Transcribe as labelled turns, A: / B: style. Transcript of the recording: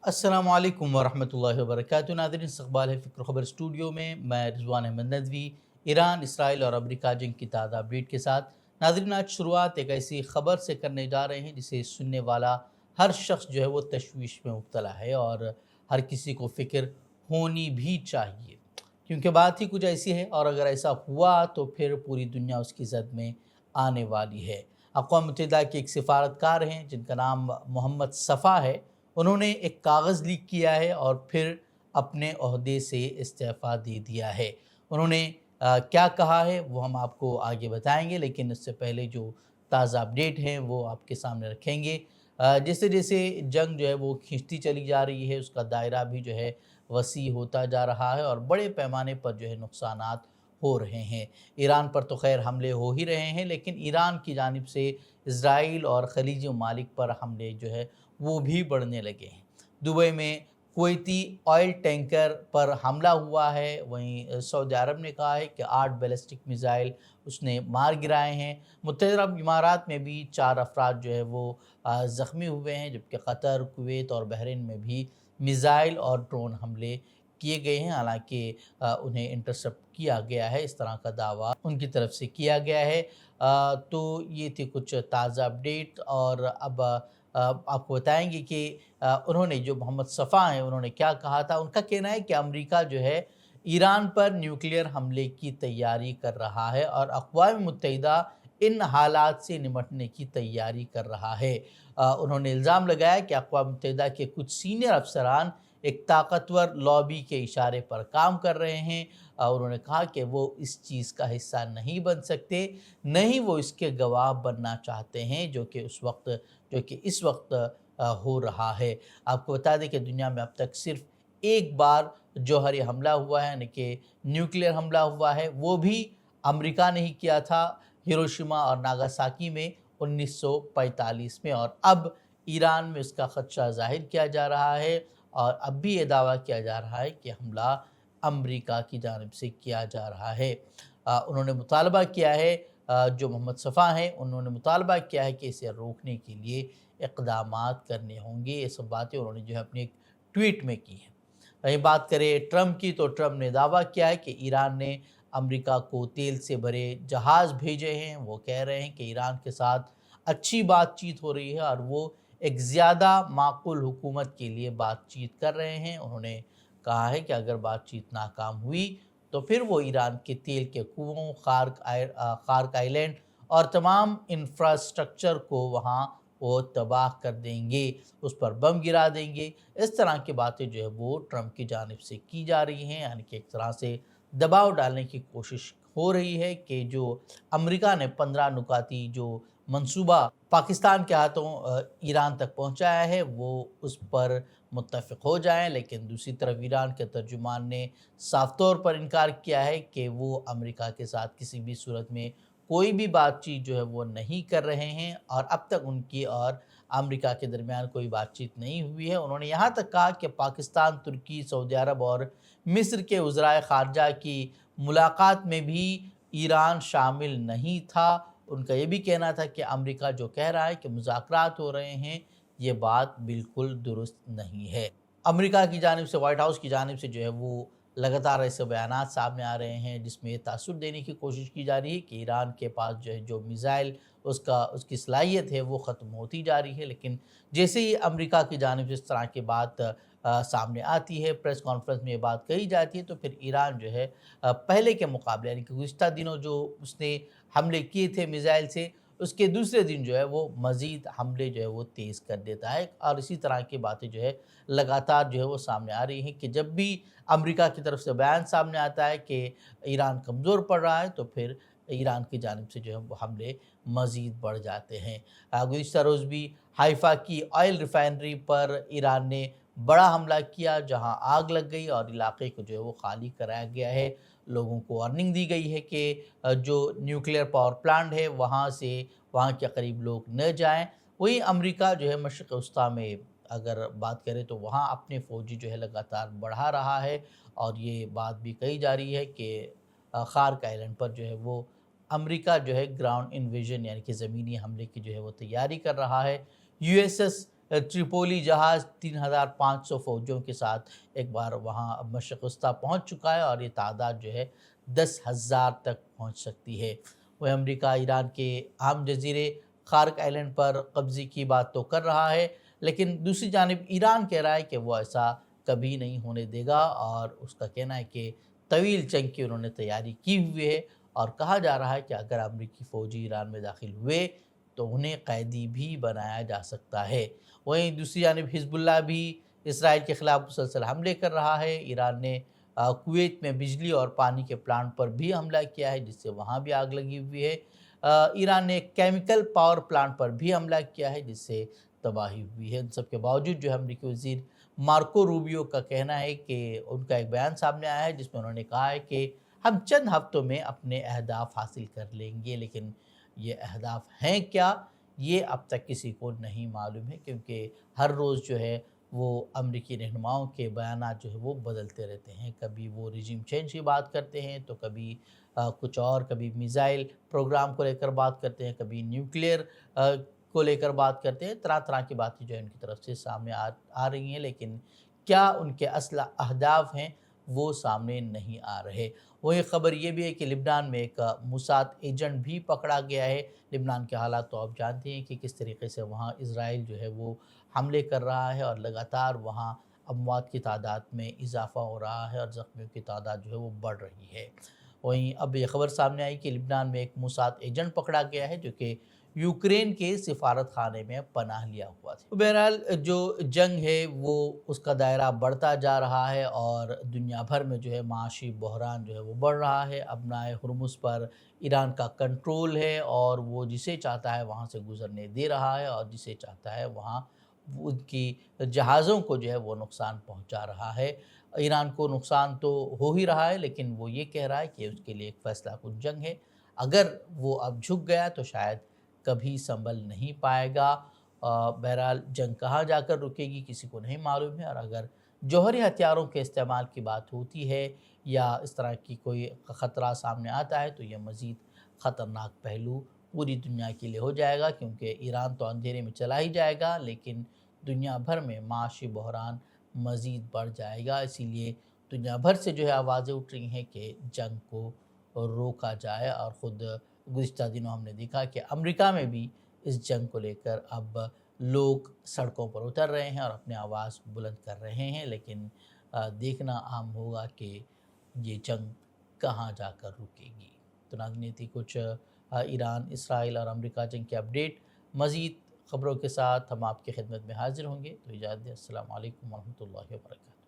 A: अस्सलामु अलैकुम वरहमतुल्लाहि वबरकातुहू। नाज़रीन, इस्तक़बाल है फ़िक्र ख़बर स्टूडियो में। मैं रिज़वान अहमद नदवी ईरान, इसराइल और अमेरिका जंग की ताज़ा अपडेट के साथ। नाज़रीन, आज शुरुआत एक ऐसी ख़बर से करने जा रहे हैं जिसे सुनने वाला हर शख्स जो है वो तशवीश में मुब्तला है और हर किसी को फ़िक्र होनी भी चाहिए, क्योंकि बात ही कुछ ऐसी है और अगर ऐसा हुआ तो फिर पूरी दुनिया उसकी ज़द में आने वाली है। अक़वाम मुत्तहिदा के एक सिफ़ारतकार हैं जिनका नाम मोहम्मद सफ़ा है। उन्होंने एक कागज़ लीक किया है और फिर अपने ओहदे से इस्तीफ़ा दे दिया है। उन्होंने क्या कहा है वो हम आपको आगे बताएँगे, लेकिन उससे पहले जो ताज़ा अपडेट हैं वो आपके सामने रखेंगे। जैसे-जैसे जंग जो है वो खिंचती चली जा रही है, उसका दायरा भी जो है वसी होता जा रहा है और बड़े पैमाने पर जो है नुकसानात हो रहे हैं। ईरान पर तो ख़ैर हमले हो ही रहे हैं, लेकिन ईरान की जानिब से इज़राइल और ख़लीजी ममालिक पर हमले जो है वो भी बढ़ने लगे हैं। दुबई में कुवैती ऑयल टैंकर पर हमला हुआ है। वहीं सऊदी अरब ने कहा है कि 8 बैलिस्टिक मिसाइल उसने मार गिराए हैं। मुत्तहिदा अरब इमारात में भी 4 अफराद जो है वो ज़ख्मी हुए हैं, जबकि क़तर, कुवैत और बहरीन में भी मिसाइल और ड्रोन हमले किए गए हैं। हालाँकि उन्हें इंटरसेप्ट किया गया है, इस तरह का दावा उनकी तरफ से किया गया है। तो ये थी कुछ ताज़ा अपडेट और अब आपको बताएँगे कि उन्होंने जो मोहम्मद सफ़ा हैं उन्होंने क्या कहा था। उनका कहना है कि अमेरिका जो है ईरान पर न्यूक्लियर हमले की तैयारी कर रहा है और अक़वाम मुत्तहिदा इन हालात से निपटने की तैयारी कर रहा है। उन्होंने इल्ज़ाम लगाया कि अक़वाम मुत्तहिदा के कुछ सीनियर अफ़सरान एक ताकतवर लॉबी के इशारे पर काम कर रहे हैं। उन्होंने कहा कि वो इस चीज़ का हिस्सा नहीं बन सकते, न ही वो इसके गवाह बनना चाहते हैं जो कि इस वक्त हो रहा है। आपको बता दें कि दुनिया में अब तक सिर्फ़ एक बार जौहरी हमला हुआ है, यानी कि न्यूक्लियर हमला हुआ है, वो भी अमेरिका ने ही किया था हिरोशिमा और नागासाकी में 1945 में, और अब ईरान में उसका ख़दशा ज़ाहिर किया जा रहा है और अब भी ये दावा किया जा रहा है कि हमला अमेरिका की जानिब से किया जा रहा है। उन्होंने मुतालबा किया है, जो मोहम्मद सफ़ा हैं उन्होंने मुतालबा किया है कि इसे रोकने के लिए इक़दामात करने होंगे। ये सब बातें उन्होंने जो है अपने एक ट्वीट में की हैं। वहीं बात करें ट्रंप की, तो ट्रंप ने दावा किया है कि ईरान ने अमेरिका को तेल से भरे जहाज़ भेजे हैं। वो कह रहे हैं कि ईरान के साथ अच्छी बातचीत हो रही है और वो एक ज़्यादा माक़ूल हुकूमत के लिए बातचीत कर रहे हैं। उन्होंने कहा है कि अगर बातचीत नाकाम हुई तो फिर वो ईरान के तेल के कुओं, खार्क आइलैंड और तमाम इंफ्रास्ट्रक्चर को वहाँ वो तबाह कर देंगे, उस पर बम गिरा देंगे। इस तरह की बातें जो है वो ट्रंप की जानिब से की जा रही हैं, यानी कि एक तरह से दबाव डालने की कोशिश हो रही है कि जो अमेरिका ने 15 नुकाती जो मंसूबा पाकिस्तान के हाथों ईरान तक पहुँचाया है वो उस पर मुत्तफ़िक़ हो जाएँ। लेकिन दूसरी तरफ ईरान के तर्जुमान ने साफ़ तौर पर इनकार किया है कि वो अमेरिका के साथ किसी भी सूरत में कोई भी बातचीत जो है वो नहीं कर रहे हैं और अब तक उनकी और अमेरिका के दरमियान कोई बातचीत नहीं हुई है। उन्होंने यहाँ तक कहा कि पाकिस्तान, तुर्की, सऊदी अरब और मिस्र के वज़राए ख़ारजा की मुलाकात में भी ईरान शामिल नहीं था। उनका ये भी कहना था कि अमेरिका जो कह रहा है कि मुज़ाकरात हो रहे हैं, ये बात बिल्कुल दुरुस्त नहीं है। अमेरिका की जानिब से, व्हाइट हाउस की जानिब से जो है वो लगातार ऐसे बयानात सामने आ रहे हैं जिसमें ये तासुर देने की कोशिश की जा रही है कि ईरान के पास जो है जो मिसाइल उसकी सलाहियत है वो ख़त्म होती जा रही है। लेकिन जैसे ही अमेरिका की जानिब से इस तरह की बात सामने आती है, प्रेस कॉन्फ्रेंस में ये बात कही जाती है, तो फिर ईरान जो है पहले के मुकाबले, यानी कि गुज़िश्ता दिनों जो उसने हमले किए थे मिसाइल से, उसके दूसरे दिन जो है वो मज़ीद हमले जो है वो तेज़ कर देता है। और इसी तरह की बातें जो है लगातार जो है वो सामने आ रही हैं कि जब भी अमेरिका की तरफ से बयान सामने आता है कि ईरान कमज़ोर पड़ रहा है, तो फिर ईरान की जानिब से जो है वो हमले मज़ीद बढ़ जाते हैं। गुज़िश्ता रोज़ भी हाइफ़ा की ऑयल रिफ़ाइनरी पर ईरान ने बड़ा हमला किया, जहां आग लग गई और इलाके को जो है वो खाली कराया गया है। लोगों को वार्निंग दी गई है कि जो न्यूक्लियर पावर प्लांट है वहाँ के करीब लोग न जाएं। वहीं अमेरिका जो है मशरिक़ वस्ता में अगर बात करें तो वहाँ अपने फ़ौजी जो है लगातार बढ़ा रहा है और ये बात भी कही जा रही है कि खार्क आइलैंड पर जो है वो अमेरिका जो है ग्राउंड इन्वेजन, यानी कि ज़मीनी हमले की जो है वो तैयारी कर रहा है। यूएसएस ट्रिपोली जहाज़ 3500 फ़ौजियों के साथ एक बार वहाँ मशरक़ वस्ती पहुँच चुका है और ये तादाद जो है 10,000 तक पहुँच सकती है। वह अमेरिका ईरान के अहम जज़ीरे खार्क आइलैंड पर कब्ज़े की बात तो कर रहा है, लेकिन दूसरी जानिब ईरान कह रहा है कि वो ऐसा कभी नहीं होने देगा और उसका कहना है कि तवील जंग की उन्होंने तैयारी की हुई है और कहा जा रहा है कि अगर अमरीकी फ़ौजी ईरान में दाखिल हुए तो उन्हें कैदी भी बनाया जा सकता है। वहीं दूसरी जानिब हिज़्बुल्लाह भी इसराइल के ख़िलाफ़ मुसलसल हमले कर रहा है। ईरान ने कुवैत में बिजली और पानी के प्लांट पर भी हमला किया है, जिससे वहाँ भी आग लगी हुई है। ईरान ने केमिकल पावर प्लांट पर भी हमला किया है, जिससे तबाही हुई है। इन सब के बावजूद जो है अमरीकी वज़ीर मार्को रूबियो का कहना है कि उनका एक बयान सामने आया है जिसमें उन्होंने कहा है कि हम चंद हफ्तों में अपने अहदाफ हासिल कर लेंगे, लेकिन ये अहदाफ हैं क्या, ये अब तक किसी को नहीं मालूम है, क्योंकि हर रोज़ जो है वो अमरीकी रहनुमाओं के बयानात जो है वो बदलते रहते हैं। कभी वो रिजीम चेंज की बात करते हैं तो कभी कुछ और, कभी मिसाइल प्रोग्राम को लेकर बात करते हैं, कभी न्यूक्लियर को लेकर बात करते हैं। तरह तरह की बातें जो है उनकी तरफ से सामने आ रही हैं, लेकिन क्या उनके असल अहदाफ हैं वो सामने नहीं आ रहे। वही ख़बर ये भी है कि लिबनान में एक मोसाद एजेंट भी पकड़ा गया है। लिबनान के हालात तो आप जानते हैं कि किस तरीके से वहाँ इज़राइल जो है वो हमले कर रहा है और लगातार वहाँ अमवात की तादाद में इजाफ़ा हो रहा है और ज़ख्मियों की तादाद जो है वो बढ़ रही है। वहीं अब ये ख़बर सामने आई कि लिबनान में एक मोसाद एजेंट पकड़ा गया है जो कि यूक्रेन के सिफारत खाने में पनाह लिया हुआ था। तो बहरहाल जो जंग है वो उसका दायरा बढ़ता जा रहा है और दुनिया भर में जो है माशी बहरान जो है वो बढ़ रहा है। अपनाए हुर्मुज़ पर ईरान का कंट्रोल है और वो जिसे चाहता है वहाँ से गुज़रने दे रहा है और जिसे चाहता है वहाँ उनकी जहाज़ों को जो है वो नुकसान पहुँचा रहा है। ईरान को नुकसान तो हो ही रहा है, लेकिन वो ये कह रहा है कि उसके लिए एक फ़ैसला कुन जंग है। अगर वो अब झुक गया तो शायद कभी संभल नहीं पाएगा। बहरहाल जंग कहाँ जाकर रुकेगी किसी को नहीं मालूम है, और अगर जौहरी हथियारों के इस्तेमाल की बात होती है या इस तरह की कोई ख़तरा सामने आता है तो ये मज़ीद ख़तरनाक पहलू पूरी दुनिया के लिए हो जाएगा, क्योंकि ईरान तो अंधेरे में चला ही जाएगा, लेकिन दुनिया भर में माशी बहरान मज़ीद बढ़ जाएगा। इसीलिए दुनिया भर से जो है आवाज़ें उठ रही हैं कि जंग को रोका जाए, और ख़ुद गुज़िश्ता दिनों हमने देखा कि अमेरिका में भी इस जंग को लेकर अब लोग सड़कों पर उतर रहे हैं और अपनी आवाज़ बुलंद कर रहे हैं, लेकिन देखना अहम होगा कि ये जंग कहाँ जाकर रुकेगी। तो नाज़रीन, थी कुछ ईरान, इसराइल और अमेरिका जंग के अपडेट। मज़ीद ख़बरों के साथ हम आपकी खिदमत में हाज़िर होंगे, तो इजाज़त दें। अस्सलामु अलैकुम वरहमतुल्लाहि वबरकातुहू।